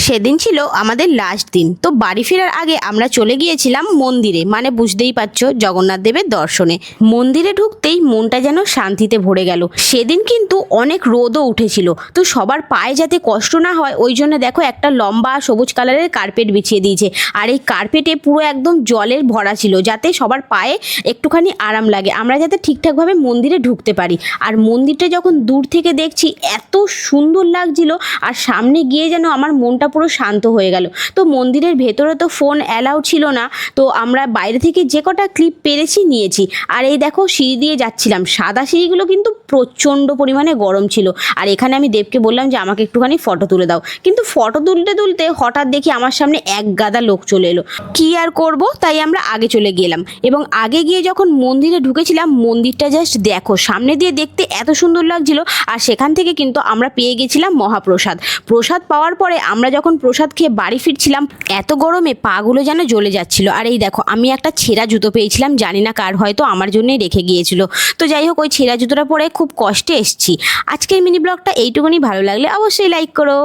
সেদিন ছিল আমাদের লাস্ট দিন। তো বাড়ি ফেরার আগে আমরা চলে গিয়েছিলাম মন্দিরে, মানে বুঝতেই পারছো জগন্নাথ দেবের দর্শনে। মন্দিরে ঢুকতেই মনটা যেন শান্তিতে ভরে গেল। সেদিন কিন্তু অনেক রোদও উঠেছিল, তো সবার পায়ে যাতে কষ্ট না হয় ওই জন্য দেখো একটা লম্বা সবুজ কালারের কার্পেট বিছিয়ে দিয়েছে। আর এই কার্পেটে পুরো একদম জলের ভরা ছিল, যাতে সবার পায়ে একটুখানি আরাম লাগে, আমরা যাতে ঠিকঠাকভাবে মন্দিরে ঢুকতে পারি। আর মন্দিরটা যখন দূর থেকে দেখছি এত সুন্দর লাগছিল, আর সামনে গিয়ে যেন আমার মনটা পুরো শান্ত হয়ে গেল। তো মন্দিরের ভেতরে তো ফোন অ্যালাউ ছিল না, তো আমরা বাইরে থেকে যে কটা ক্লিপ পেরেছি নিয়েছি। আর এই দেখো সিঁড়ি দিয়ে যাচ্ছিলাম, সাদা সিঁড়িগুলো কিন্তু প্রচণ্ড পরিমাণে গরম ছিল। আর এখানে আমি দেবকে বললাম যে আমাকে একটুখানি ফটো তুলে দাও, কিন্তু ফটো তুলতে তুলতে হঠাৎ দেখি আমার সামনে এক গাদা লোক চলে এলো। কি আর করব, তাই আমরা আগে চলে গেলাম। এবং আগে গিয়ে যখন মন্দিরে ঢুকেছিলাম, মন্দিরটা জাস্ট দেখো, সামনে দিয়ে দেখতে এত সুন্দর লাগছিল। আর সেখান থেকে কিন্তু আমরা পেয়ে গেছিলাম মহাপ্রসাদ। প্রসাদ পাওয়ার পরে আমরা যখন প্রসাদ খেয়ে বাড়ি ফিরছিলাম, এত গরমে পাগুলো যেন জ্বলে যাচ্ছিল। আর এই দেখো আমি একটা ছেঁড়া জুতো পেয়েছিলাম, জানি না কার, হয়তো আমার জন্যই রেখে গিয়েছিল। তো যাই হোক, ওই ছেঁড়া জুতোটা পরে খুব কষ্টে এসেছি। আজকের মিনি ব্লগটা এইটুকুনি, ভালো লাগলে অবশ্যই লাইক করো।